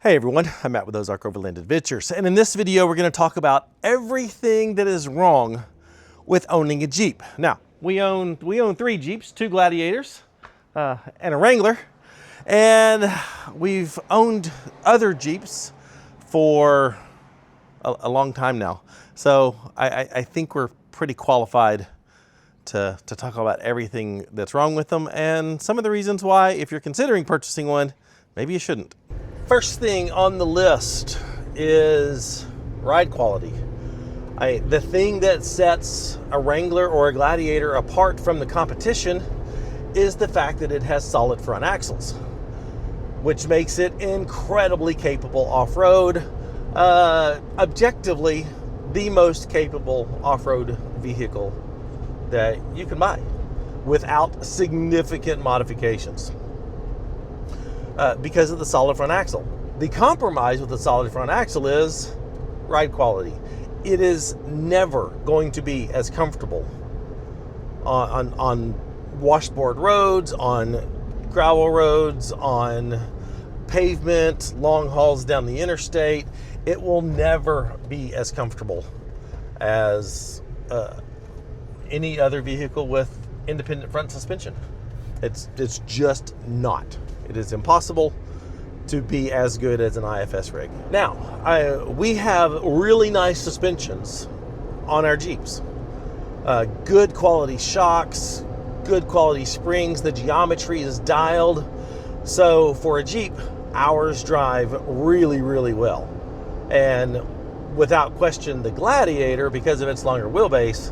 Hey everyone, I'm Matt with Ozark Overland Adventures, and in this video we're going to talk about everything that is wrong with owning a Jeep. Now, we own 3 Jeeps, 2 Gladiators, and a Wrangler, and we've owned other Jeeps for a long time now. So I think we're pretty qualified to talk about everything that's wrong with them and some of the reasons why, if you're considering purchasing one, maybe you shouldn't. First thing on the list is ride quality. The thing that sets a Wrangler or a Gladiator apart from the competition is the fact that it has solid front axles, which makes it incredibly capable off-road. Objectively, the most capable off-road vehicle that you can buy without significant modifications. Because of the solid front axle. The compromise with the solid front axle is ride quality. It is never going to be as comfortable on washboard roads, on gravel roads, on pavement, long hauls down the interstate. It will never be as comfortable as any other vehicle with independent front suspension. It's just not. It is impossible to be as good as an IFS rig. Now, we have really nice suspensions on our Jeeps. Good quality shocks, good quality springs. The geometry is dialed. So for a Jeep, ours drive really, really well. And without question, the Gladiator, because of its longer wheelbase,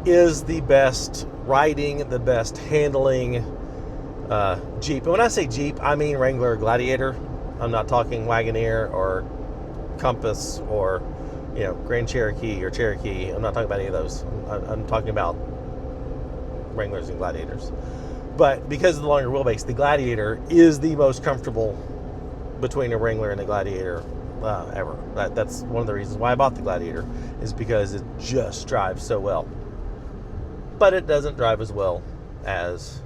is the best riding, the best handling Jeep. And when I say Jeep, I mean Wrangler or Gladiator. I'm not talking Wagoneer or Compass or Grand Cherokee or Cherokee. I'm not talking about any of those. I'm talking about Wranglers and Gladiators. But because of the longer wheelbase, the Gladiator is the most comfortable between a Wrangler and a Gladiator ever. That's one of the reasons why I bought the Gladiator, is because it just drives so well. But it doesn't drive as well as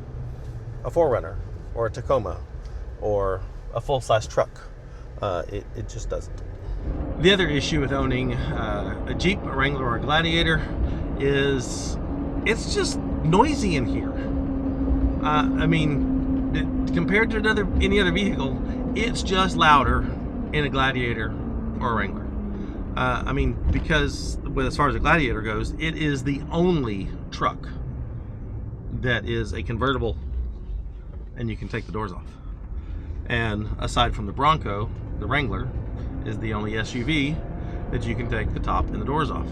a 4Runner or a Tacoma or a full-size truck. It just doesn't. The other issue with owning a Jeep, a Wrangler, or a Gladiator is it's just noisy in here. I mean, compared to any other vehicle, it's just louder in a Gladiator or a Wrangler. I mean, because as far as a Gladiator goes, it is the only truck that is a convertible and you can take the doors off. And aside from the Bronco, the Wrangler is the only SUV that you can take the top and the doors off.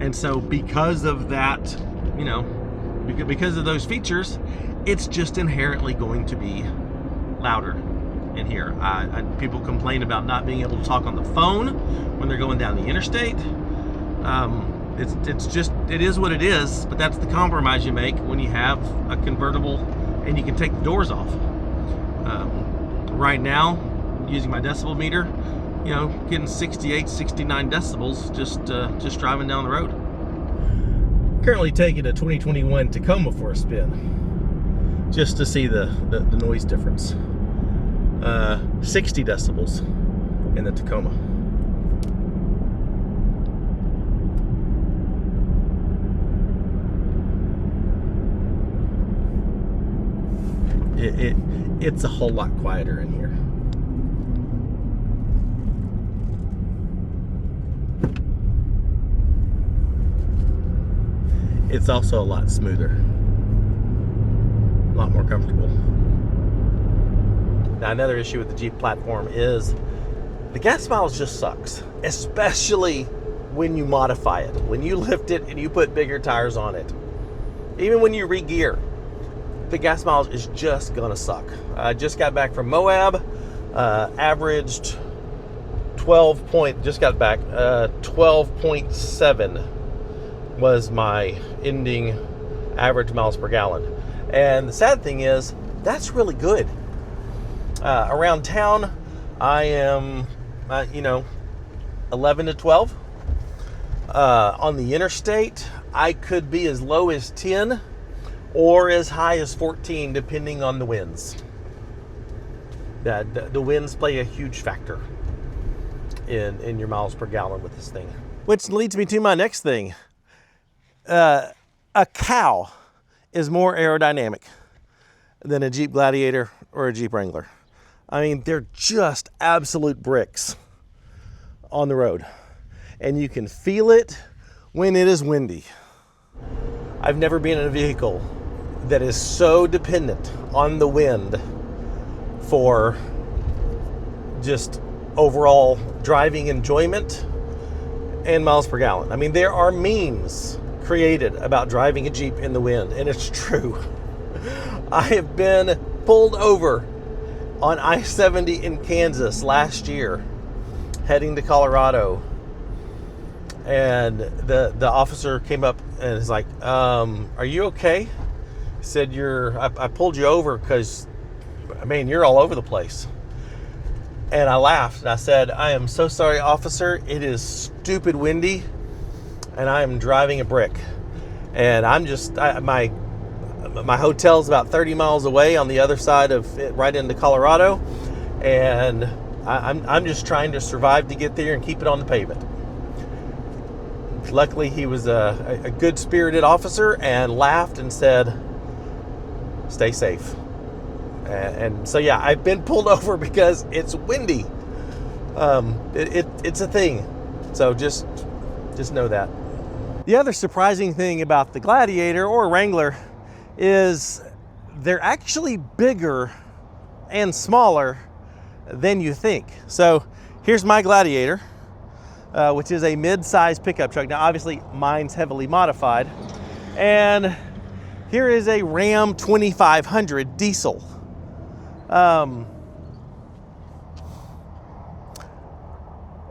And so because of that, because of those features, it's just inherently going to be louder in here. People complain about not being able to talk on the phone when they're going down the interstate. It is what it is, but that's the compromise you make when you have a convertible and you can take the doors off. Right now, using my decibel meter, getting 68, 69 decibels just driving down the road. Currently taking a 2021 Tacoma for a spin, just to see the noise difference. 60 decibels in the Tacoma. It's a whole lot quieter in here. It's also a lot smoother, a lot more comfortable. Now, another issue with the Jeep platform is the gas mileage just sucks, especially when you modify it. When you lift it and you put bigger tires on it, even when you re-gear, the gas mileage is just gonna suck. I just got back from Moab, averaged 12.7 was my ending average miles per gallon. And the sad thing is, that's really good. Around town, I am, 11 to 12. On the interstate, I could be as low as 10 or as high as 14, depending on the winds. that the winds play a huge factor in your miles per gallon with this thing. Which leads me to my next thing. A cow is more aerodynamic than a Jeep Gladiator or a Jeep Wrangler. I mean, they're just absolute bricks on the road. And you can feel it when it is windy. I've never been in a vehicle that is so dependent on the wind for just overall driving enjoyment and miles per gallon. I mean, there are memes created about driving a Jeep in the wind, and it's true. I have been pulled over on I-70 in Kansas last year, heading to Colorado, and the officer came up and is like, "Are you okay?" He said, I pulled you over because, I mean, you're all over the place." And I laughed and I said, "I am so sorry, officer. It is stupid windy and I am driving a brick. And I'm just, my hotel's about 30 miles away on the other side of it, right into Colorado. And I'm just trying to survive to get there and keep it on the pavement." Luckily, he was a good-spirited officer and laughed and said, "Stay safe." And so, yeah, I've been pulled over because it's windy. It's a thing. So just know that. The other surprising thing about the Gladiator or Wrangler is they're actually bigger and smaller than you think. So here's my Gladiator, which is a mid-size pickup truck. Now, obviously, mine's heavily modified. And here is a Ram 2500 diesel.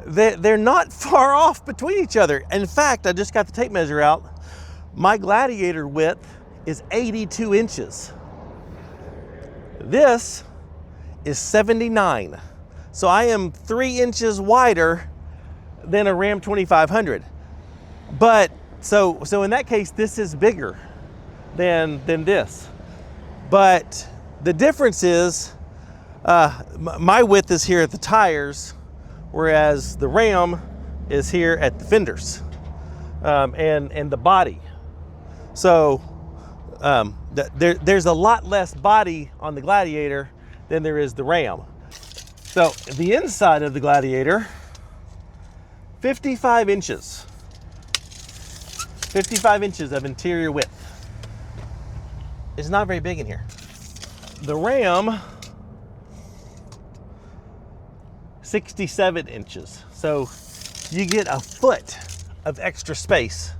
They're not far off between each other. In fact, I just got the tape measure out. My Gladiator width is 82 inches. This is 79. So I am 3 inches wider than a Ram 2500. But so in that case, this is bigger than this. But the difference is my width is here at the tires, whereas the Ram is here at the fenders and the body. So there's a lot less body on the Gladiator than there is the Ram. So the inside of the Gladiator, 55 inches. 55 inches of interior width. It's not very big in here. The Ram, 67 inches. So you get a foot of extra space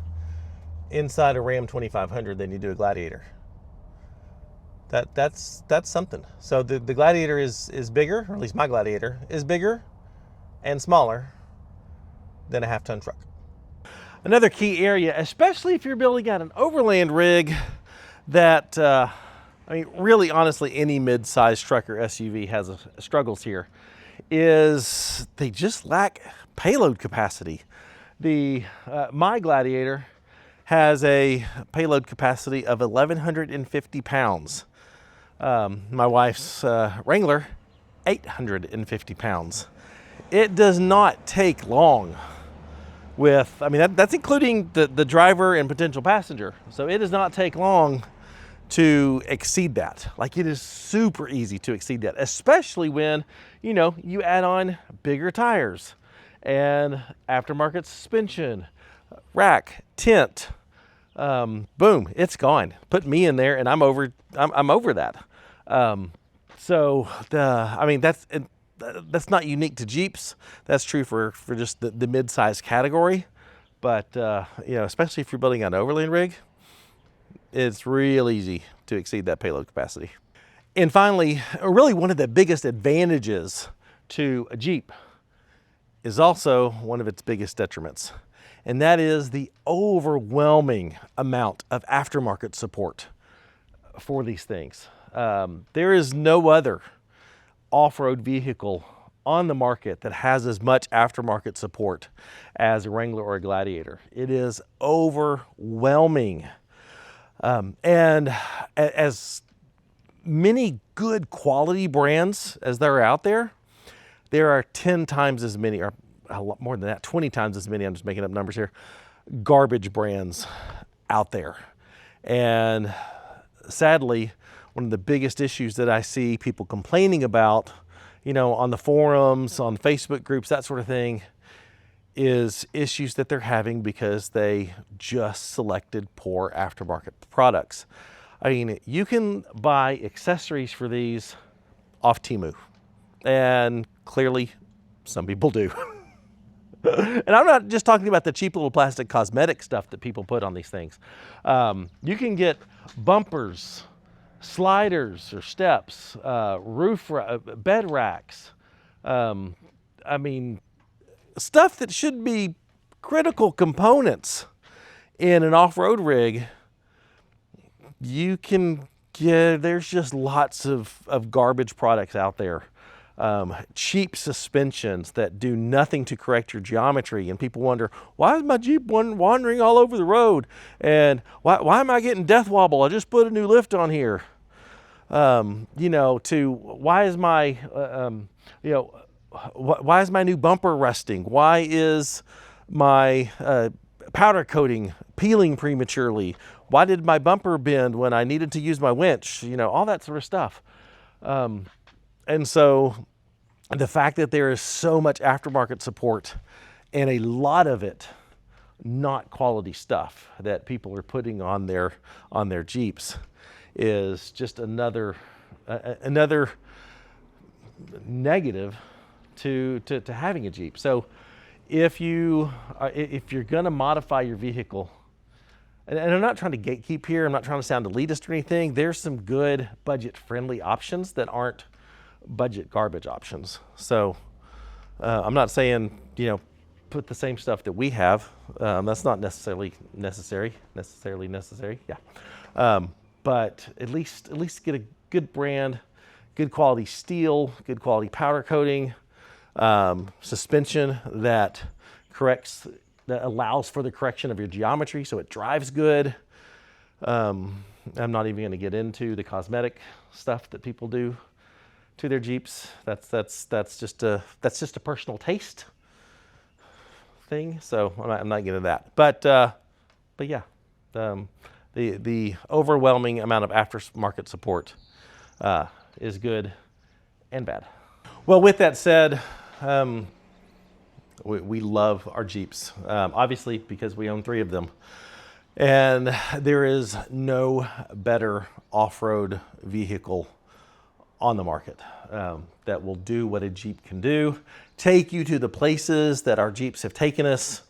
inside a Ram 2500 than you do a Gladiator. That's something. So the Gladiator is bigger, or at least my Gladiator is bigger and smaller than a half-ton truck. Another key area, especially if you're building out an Overland rig, that I mean, really, honestly, any mid-size truck or SUV has struggles here, is they just lack payload capacity. My Gladiator has a payload capacity of 1,150 pounds. My wife's Wrangler, 850 pounds. It does not take long with, I mean, that's including the driver and potential passenger. So it does not take long to exceed that. Like, it is super easy to exceed that, especially when, you know, you add on bigger tires and aftermarket suspension, rack, tent, boom, it's gone. Put me in there and I'm over that. So I mean, that's not unique to Jeeps. That's true for just the mid-size category. But, you know, especially if you're building an Overland rig, it's real easy to exceed that payload capacity. And finally, really one of the biggest advantages to a Jeep is also one of its biggest detriments. And that is the overwhelming amount of aftermarket support for these things. There is no other off-road vehicle on the market that has as much aftermarket support as a Wrangler or a Gladiator. It is overwhelming. And as many good quality brands as there are out there, there are 10 times as many, or a lot more than that, 20 times as many, I'm just making up numbers here, garbage brands out there. And sadly, one of the biggest issues that I see people complaining about, you know, on the forums, on Facebook groups, that sort of thing, is issues that they're having because they just selected poor aftermarket products. I mean, you can buy accessories for these off Temu, and clearly some people do. And I'm not just talking about the cheap little plastic cosmetic stuff that people put on these things. You can get bumpers, sliders or steps, bed racks. I mean, stuff that should be critical components in an off-road rig. You can get, there's just lots of garbage products out there. Cheap suspensions that do nothing to correct your geometry, and people wonder, why is my Jeep wandering all over the road, and why am I getting death wobble? I just put a new lift on here. You know, why is my why is my new bumper rusting? Why is my powder coating peeling prematurely? Why did my bumper bend when I needed to use my winch? You know, all that sort of stuff. And so the fact that there is so much aftermarket support, and a lot of it not quality stuff that people are putting on their Jeeps, is just another negative to having a Jeep. So if you're going to modify your vehicle, and I'm not trying to gatekeep here, I'm not trying to sound elitist or anything, there's some good budget-friendly options that aren't budget garbage options. So I'm not saying, you know, put the same stuff that we have. That's not necessarily necessary. Yeah. But at least get a good brand, good quality steel, good quality powder coating, suspension that allows for the correction of your geometry so it drives good. I'm not even going to get into the cosmetic stuff that people do to their Jeeps. That's just a personal taste thing. So I'm not getting into that. But yeah, the overwhelming amount of aftermarket support is good and bad. Well, with that said, we love our Jeeps, obviously because we own 3 of them. And there is no better off-road vehicle on the market that will do what a Jeep can do, take you to the places that our Jeeps have taken us.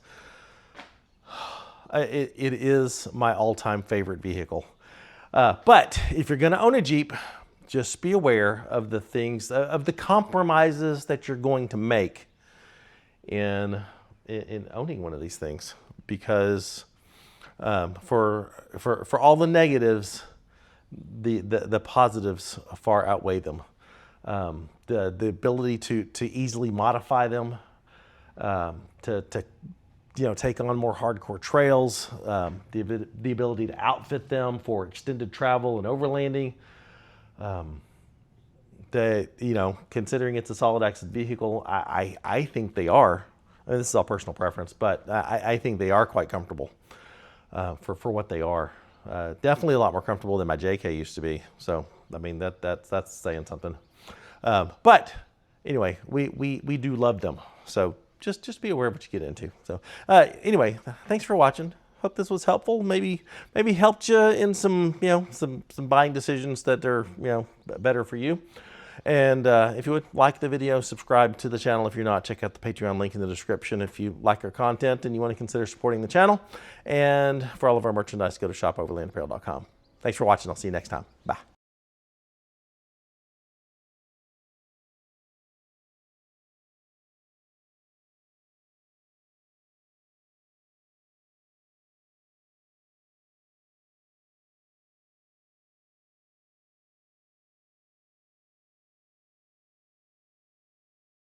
It is my all-time favorite vehicle. But if you're going to own a Jeep, just be aware of the things, of the compromises that you're going to make in owning one of these things, because for all the negatives, the positives far outweigh them. The ability to easily modify them, to take on more hardcore trails, the ability to outfit them for extended travel and overlanding. Considering it's a solid axle vehicle, I think they are. I mean, this is all personal preference, but I think they are quite comfortable for what they are. Definitely a lot more comfortable than my JK used to be. So I mean that's saying something. But anyway, we do love them. So just be aware of what you get into. So anyway, thanks for watching. Hope this was helpful. Maybe helped you in some buying decisions that are better for you. And if you would like the video, subscribe to the channel. If you're not, check out the Patreon link in the description if you like our content and you want to consider supporting the channel. And for all of our merchandise, go to shopoverlandapparel.com. Thanks for watching. I'll see you next time. Bye.